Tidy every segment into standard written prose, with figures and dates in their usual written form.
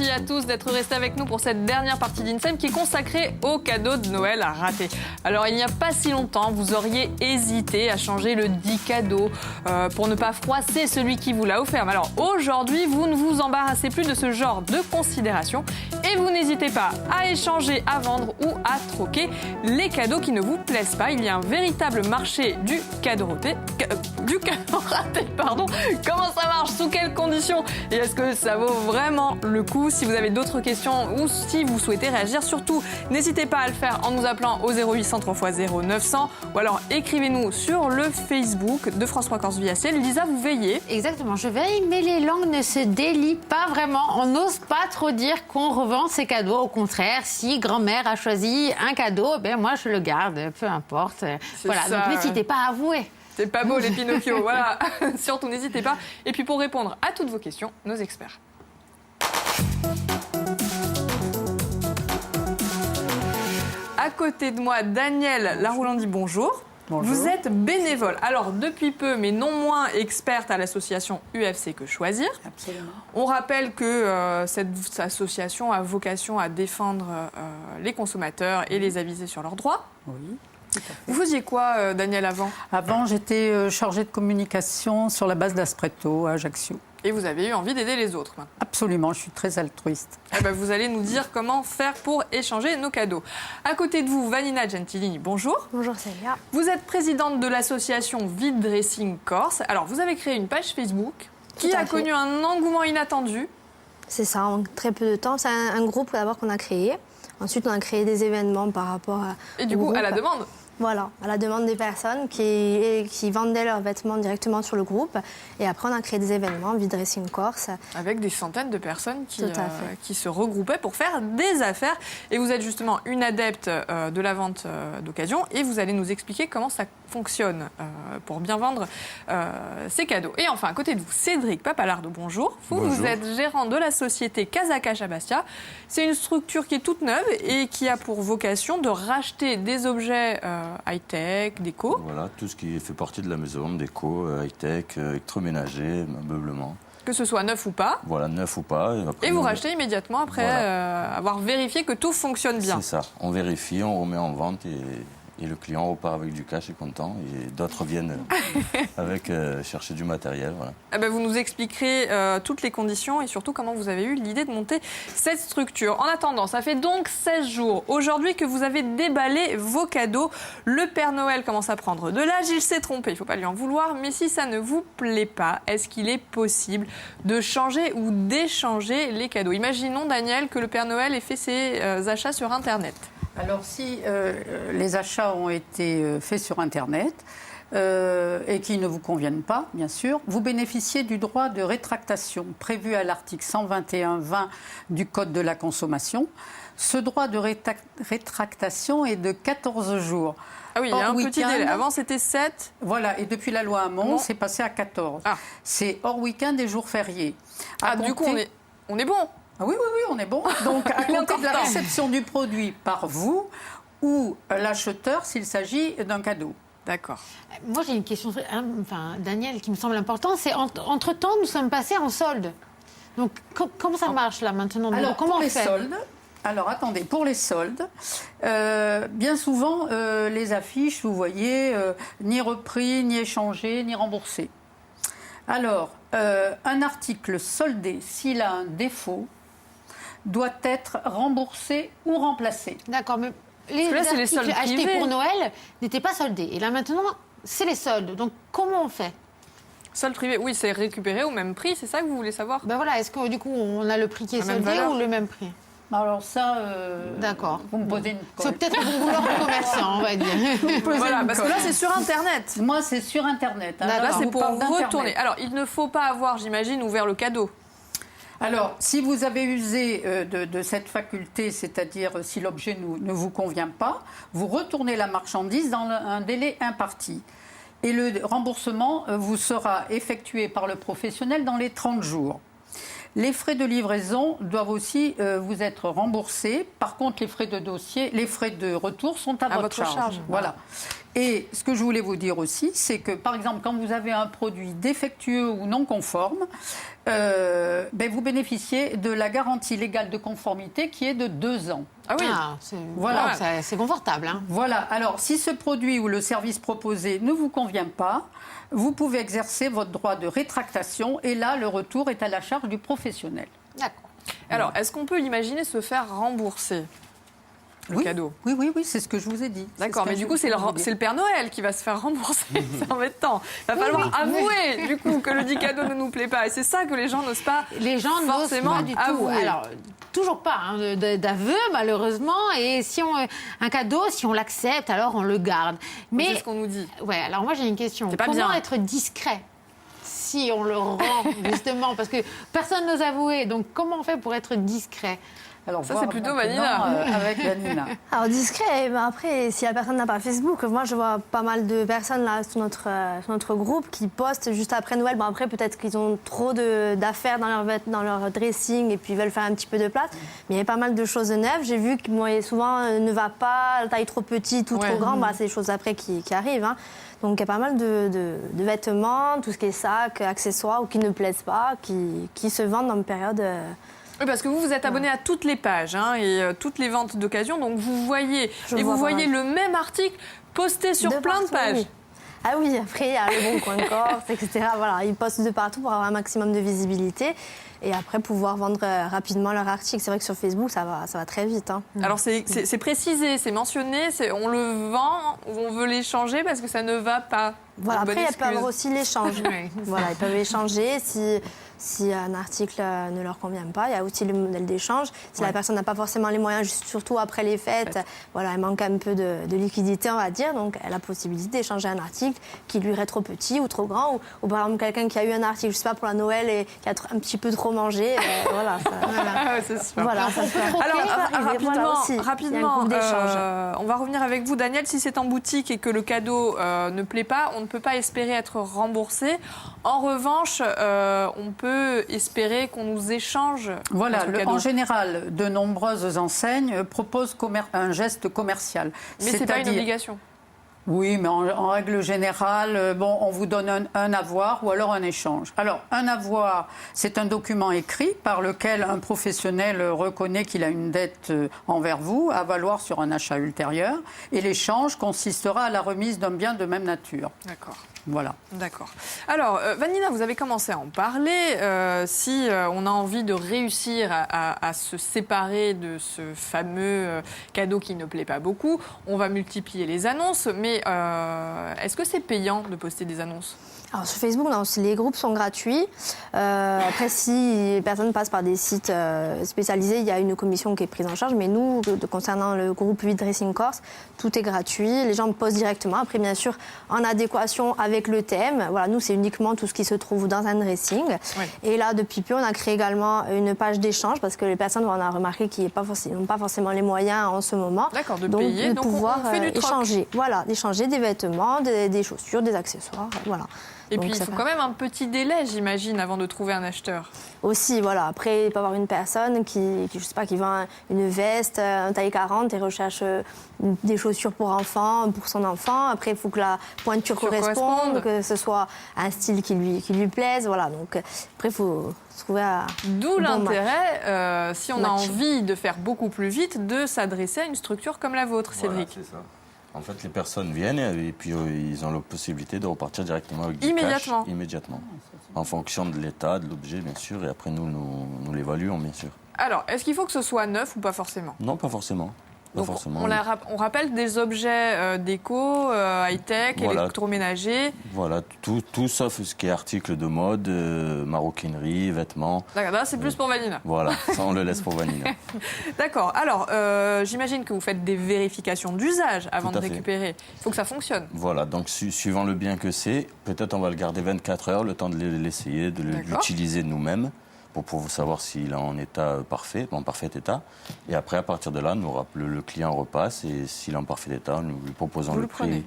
merci à tous d'être restés avec nous pour cette dernière partie d'Insem qui est consacrée aux cadeaux de Noël à rater. Alors, il n'y a pas si longtemps, vous auriez hésité à changer le dit cadeau pour ne pas froisser celui qui vous l'a offert. Mais alors, aujourd'hui, vous ne vous embarrassez plus de ce genre de considération et vous n'hésitez pas à échanger, à vendre ou à troquer les cadeaux qui ne vous plaisent pas. Il y a un véritable marché du cadeau raté. Pardon. Comment ça marche? Sous quelles conditions? Et est-ce que ça vaut vraiment le coup? Si vous avez d'autres questions ou si vous souhaitez réagir, surtout, n'hésitez pas à le faire en nous appelant au 0800 3x0 900 ou alors écrivez-nous sur le Facebook de France 3 Corse Via Ciel. Lisa, vous veillez? Exactement, je veille, mais les langues ne se délient pas vraiment. On n'ose pas trop dire qu'on revend ses cadeaux. Au contraire, si grand-mère a choisi un cadeau, ben moi je le garde, peu importe. Voilà, ça. Donc n'hésitez pas à avouer. C'est pas beau les Pinocchio, voilà. Surtout, n'hésitez pas. Et puis pour répondre à toutes vos questions, nos experts. À côté de moi, Danielle Laroulandi, bonjour. Bonjour. Vous êtes bénévole. Alors, depuis peu, mais non moins experte à l'association UFC Que Choisir. Absolument. On rappelle que cette association a vocation à défendre les consommateurs et les aviser sur leurs droits. Oui. Vous faisiez quoi, Danielle, avant? Avant, j'étais chargée de communication sur la base d'Aspreto à Ajaccio. Et vous avez eu envie d'aider les autres maintenant. Absolument, je suis très altruiste. Eh ben, vous allez nous dire comment faire pour échanger nos cadeaux. À côté de vous, Vanina Gentilini, bonjour. Bonjour Célia. Vous êtes présidente de l'association Vide Dressing Corse. Alors, vous avez créé une page Facebook qui Tout à a fait. connu un engouement inattendu. C'est ça, en très peu de temps. C'est un groupe d'abord qu'on a créé. Ensuite, on a créé des événements par rapport à. Et du au coup, groupe. à la demande. Voilà, à la demande des personnes qui vendaient leurs vêtements directement sur le groupe. Et après, on a créé des événements, Vide Dressing Corse. Avec des centaines de personnes Tout à fait. qui se regroupaient pour faire des affaires. Et vous êtes justement une adepte de la vente d'occasion. Et vous allez nous expliquer comment ça fonctionne pour bien vendre ces cadeaux. Et enfin, à côté de vous, Cédric Papalardo, bonjour. Vous êtes gérant de la société Casacache à Bastia. C'est une structure qui est toute neuve et qui a pour vocation de racheter des objets high-tech, déco. Voilà, tout ce qui fait partie de la maison, déco, high-tech, électroménager, meublement. Que ce soit neuf ou pas. Voilà, neuf ou pas. Et vous rachetez immédiatement après avoir vérifié que tout fonctionne bien. C'est ça. On vérifie, on remet en vente et le client repart avec du cash et content. Et d'autres viennent avec chercher du matériel. Voilà. Eh ben, vous nous expliquerez toutes les conditions et surtout comment vous avez eu l'idée de monter cette structure. En attendant, ça fait donc 16 jours aujourd'hui que vous avez déballé vos cadeaux. Le Père Noël commence à prendre de l'âge, il s'est trompé, il ne faut pas lui en vouloir. Mais si ça ne vous plaît pas, est-ce qu'il est possible de changer ou d'échanger les cadeaux? Imaginons, Daniel, que le Père Noël ait fait ses achats sur Internet. Alors, si les achats ont été faits sur Internet et qui ne vous conviennent pas, bien sûr, vous bénéficiez du droit de rétractation prévu à l'article 121.20 du Code de la consommation. Ce droit de rétractation est de 14 jours. Ah oui, il y a un petit délai. Avant, c'était 7. Voilà, et depuis la loi Hamon, c'est passé à 14. Ah. C'est hors week-end et jours fériés. Du coup, on est bon. Ah oui, on est bon. Donc, à compter de la réception du produit par vous ou l'acheteur s'il s'agit d'un cadeau. D'accord. Moi, j'ai une question, Daniel, qui me semble importante. C'est entre-temps, nous sommes passés en solde. Donc, comment ça marche là maintenant? Alors, comment pour on les fait soldes, attendez, pour les soldes, bien souvent, les affiches, vous voyez, ni repris, ni échangé, ni remboursé. Alors, un article soldé, s'il a un défaut, doit être remboursé ou remplacé. D'accord, mais les articles achetés pour Noël n'étaient pas soldés. Et là maintenant, c'est les soldes. Donc comment on fait? Solde privé, oui, c'est récupéré au même prix, c'est ça que vous voulez savoir? Ben voilà, est-ce que du coup on a le prix qui est soldé ou le même prix? Alors ça, d'accord. Vous me posez une colle. C'est peut-être pour vouloir le commerçant, on va dire. Voilà, parce que là c'est sur Internet. Moi c'est sur Internet. Hein. Là c'est pour retourner. d'Internet. Alors il ne faut pas avoir, j'imagine, ouvert le cadeau. Alors, si vous avez usé de cette faculté, c'est-à-dire si l'objet ne vous convient pas, vous retournez la marchandise dans un délai imparti. Et le remboursement vous sera effectué par le professionnel dans les 30 jours. Les frais de livraison doivent aussi vous être remboursés. Par contre, les frais de dossier, les frais de retour sont à votre charge. Voilà. Et ce que je voulais vous dire aussi, c'est que, par exemple, quand vous avez un produit défectueux ou non conforme, vous bénéficiez de la garantie légale de conformité qui est de 2 ans. Ah oui. Voilà. C'est confortable. Hein. Voilà. Alors, si ce produit ou le service proposé ne vous convient pas, vous pouvez exercer votre droit de rétractation et là, le retour est à la charge du professionnel. D'accord. Alors, est-ce qu'on peut imaginer se faire rembourser le cadeau? Oui, c'est ce que je vous ai dit. D'accord, mais du coup, c'est le Père Noël qui va se faire rembourser. C'est embêtant. Il va falloir avouer, du coup, que le dit cadeau ne nous plaît pas. Et c'est ça que les gens n'osent pas forcément pas du tout. avouer. Alors, toujours pas d'aveu, malheureusement. Et si un cadeau, si on l'accepte, alors on le garde. Mais c'est ce qu'on nous dit. Ouais, alors moi, j'ai une question. C'est pas Comment bien. être discret si on le rend, justement? Parce que personne n'ose avouer. Donc, comment on fait pour être discret? Alors, ça, c'est plutôt Vanina. Avec Vanina. Alors discret, mais après, si la personne n'a pas Facebook, moi je vois pas mal de personnes là sur notre groupe qui postent juste après Noël. Bon après, peut-être qu'ils ont trop d'affaires dans leur dressing et puis ils veulent faire un petit peu de place. Mais il y a pas mal de choses neuves. J'ai vu que moi, souvent ne va pas, la taille trop petite ou trop grande, c'est des choses après qui arrivent. Hein. Donc il y a pas mal de vêtements, tout ce qui est sacs, accessoires ou qui ne plaisent pas, qui se vendent dans une période... Oui, parce que vous êtes abonné à toutes les pages et toutes les ventes d'occasion, donc vous voyez le même article posté sur plein de pages. Oui. Ah oui, après il y a le Bon Coin Corse, etc. Voilà, ils postent de partout pour avoir un maximum de visibilité et après pouvoir vendre rapidement leur article. C'est vrai que sur Facebook, ça va très vite. Hein. Alors c'est précisé, c'est mentionné, on le vend ou on veut l'échanger parce que ça ne va pas. Voilà, après, ils peuvent aussi l'échanger. Voilà, ils peuvent échanger si un article ne leur convient pas. Il y a aussi le modèle d'échange. Si la personne n'a pas forcément les moyens, surtout après les fêtes, voilà, elle manque un peu de liquidité, on va dire. Donc, elle a la possibilité d'échanger un article qui lui est trop petit ou trop grand. Ou par exemple, quelqu'un qui a eu un article, je sais pas, pour la Noël et qui a un petit peu trop mangé. Voilà, c'est sûr. Voilà, ça se fait. Alors, rapidement, on va revenir avec vous, Daniel. Si c'est en boutique et que le cadeau ne plaît pas, on ne peut pas espérer être remboursé. En revanche, on peut espérer qu'on nous échange voilà, notre cadeau. En général, de nombreuses enseignes proposent un geste commercial. Mais ce n'est pas une obligation. Oui, mais en règle générale, on vous donne un avoir ou alors un échange. Alors, un avoir, c'est un document écrit par lequel un professionnel reconnaît qu'il a une dette envers vous, à valoir sur un achat ultérieur. Et l'échange consistera à la remise d'un bien de même nature. D'accord. Voilà. D'accord. Alors, Vanina, vous avez commencé à en parler. Si on a envie de réussir à se séparer de ce fameux cadeau qui ne plaît pas beaucoup, on va multiplier les annonces. Mais est-ce que c'est payant de poster des annonces ? Alors sur Facebook, non, les groupes sont gratuits. Après, si les personnes passent par des sites spécialisés, il y a une commission qui est prise en charge. Mais nous, concernant le groupe 8 Dressing Corse, tout est gratuit. Les gens postent directement. Après, bien sûr, en adéquation avec le thème. Voilà, nous, c'est uniquement tout ce qui se trouve dans un dressing. Oui. Et là, depuis peu, on a créé également une page d'échange parce que les personnes, on a remarqué qu'ils n'ont pas forcément les moyens en ce moment. D'accord, de payer. Donc, pouvoir on fait du troc. échanger. Voilà, d'échanger des vêtements, des chaussures, des accessoires. Voilà. Et puis, il faut quand même un petit délai, j'imagine, avant de trouver un acheteur. Aussi, voilà. Après, il peut y avoir une personne qui je sais pas, qui vend une veste, un taille 40 et recherche des chaussures pour enfant, pour son enfant. Après, il faut que la pointure corresponde, que ce soit un style qui lui plaise. Voilà. Donc, après, il faut trouver un D'où bon l'intérêt, si on a envie de faire beaucoup plus vite, de s'adresser à une structure comme la vôtre, Cédric. Voilà, c'est ça. En fait, les personnes viennent et puis ils ont la possibilité de repartir directement avec du immédiatement. cash. Immédiatement. En fonction de l'état, de l'objet, bien sûr, et après nous l'évaluons, bien sûr. Alors, est-ce qu'il faut que ce soit neuf ou pas forcément ? Non, pas forcément. Donc, on rappelle des objets déco, high-tech, électroménager. Voilà, tout sauf ce qui est articles de mode, maroquinerie, vêtements. D'accord, là c'est plus pour Vanina. Voilà, ça on le laisse pour Vanina. D'accord, alors j'imagine que vous faites des vérifications d'usage avant de récupérer. Il faut que ça fonctionne. Voilà, donc suivant le bien que c'est, peut-être on va le garder 24 heures, le temps de l'essayer, de l'utiliser nous-mêmes, pour savoir s'il est en état parfait, en parfait état. Et après, à partir de là, le client repasse et s'il est en parfait état, nous lui proposons le prix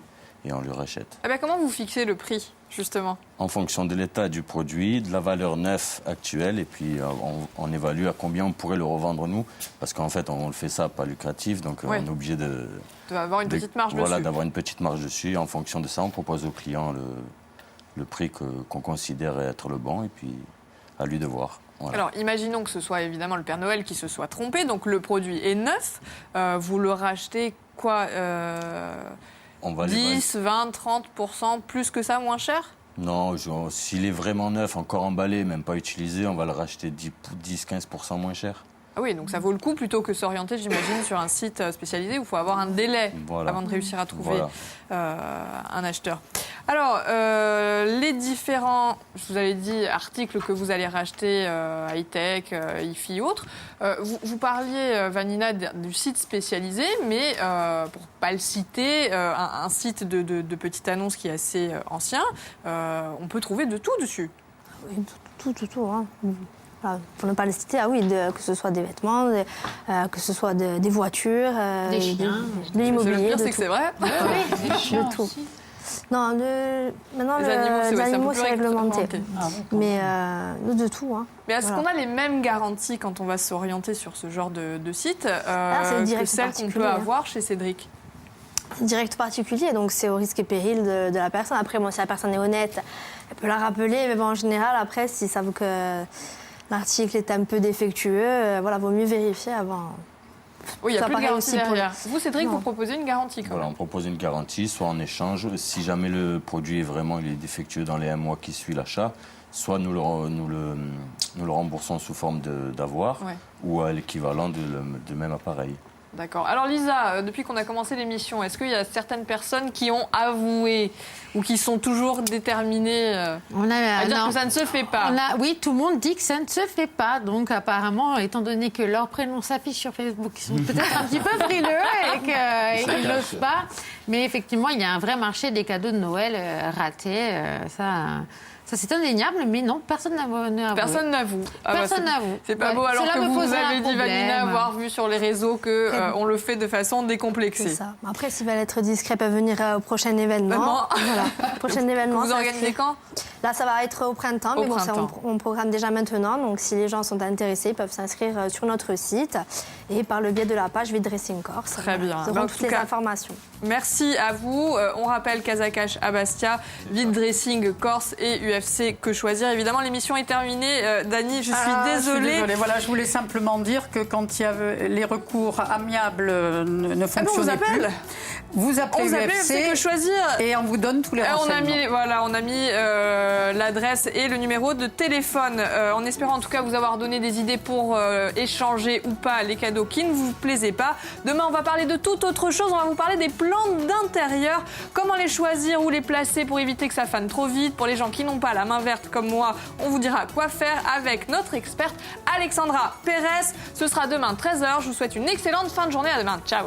et on lui rachète. Ah ben, comment vous fixez le prix, justement? En fonction de l'état du produit, de la valeur neuve actuelle, et puis on évalue à combien on pourrait le revendre nous, parce qu'en fait on le fait ça pas lucratif, donc on est obligé d'avoir une petite marge dessus. Voilà, d'avoir une petite marge dessus. En fonction de ça, on propose au client le prix qu'on considère être le bon, et puis à lui de voir. Voilà. Alors, imaginons que ce soit évidemment le Père Noël qui se soit trompé, donc le produit est neuf, vous le rachetez quoi, on va 10, 20, 30% plus que ça, moins cher? Non, s'il est vraiment neuf, encore emballé, même pas utilisé, on va le racheter 10-15% moins cher. Ah oui, donc ça vaut le coup plutôt que s'orienter, j'imagine, sur un site spécialisé où il faut avoir un délai avant de réussir à trouver un acheteur. Alors, les différents, je vous avais dit, articles que vous allez racheter, high-tech, hi-fi, autres, vous parliez, Vanina, du site spécialisé, mais pour ne pas le citer, un site de petite annonce qui est assez ancien, on peut trouver de tout dessus. Oui, tout. Hein. Voilà, pour ne pas le citer, que ce soit des vêtements, que ce soit des voitures, des chiens, de l'immobilier. Le pire, c'est que c'est vrai. Des chiens de tout. aussi. Non, maintenant, les animaux, c'est réglementé. Mais de tout. Hein. Mais est-ce qu'on a les mêmes garanties quand on va s'orienter sur ce genre de site que celles qu'on peut avoir chez Cédric? Direct particulier, donc c'est au risque et péril de la personne. Après, si la personne est honnête, elle peut la rappeler. Mais en général, après, si ça veut que l'article est un peu défectueux, vaut mieux vérifier avant. Oui, il n'y a plus de garantie derrière. Vous, Cédric, vous proposez une garantie quand même. On propose une garantie, soit en échange, si jamais le produit il est défectueux dans les 1 mois qui suit l'achat, soit nous le remboursons sous forme d'avoir ou à l'équivalent de même appareil. D'accord. Alors Lisa, depuis qu'on a commencé l'émission, est-ce qu'il y a certaines personnes qui ont avoué ou qui sont toujours déterminées à dire que ça ne se fait pas? Oui, tout le monde dit que ça ne se fait pas. Donc apparemment, étant donné que leur prénom s'affiche sur Facebook, ils sont peut-être un petit peu frileux et qu'ils n'osent pas. Mais effectivement, il y a un vrai marché des cadeaux de Noël ratés. Ça, c'est indéniable, mais non, personne n'avoue. Personne n'avoue. Personne n'avoue. C'est pas beau, alors que vous avez dit, Vanina, avoir vu sur les réseaux qu'on le fait de façon décomplexée. C'est ça. Après, s'ils veulent être discrets, peuvent venir au prochain événement. Prochain événement. Vous organisez quand? Là, ça va être au printemps, mais on programme déjà maintenant. Donc, si les gens sont intéressés, ils peuvent s'inscrire sur notre site et par le biais de la page Vide Dressing Corse. Très bien. Ils auront toutes les informations. Merci à vous. On rappelle Casa-Cash à Bastia, Vide Dressing Corse et UFC Que Choisir. Évidemment, l'émission est terminée. Dani, je suis désolée. Voilà, je voulais simplement dire que quand il y avait les recours amiables ne fonctionnaient plus. Vous appelez UFC Que Choisir et on vous donne tous les renseignements. On a mis l'adresse et le numéro de téléphone en espérant en tout cas vous avoir donné des idées pour échanger ou pas les cadeaux qui ne vous plaisaient pas. Demain, on va parler de toute autre chose. On va vous parler des plantes d'intérieur, comment les choisir, où les placer pour éviter que ça fane trop vite. Pour les gens qui n'ont pas la main verte comme moi, on vous dira quoi faire avec notre experte Alexandra Pérez. Ce sera demain 13h. Je vous souhaite une excellente fin de journée. À demain. Ciao.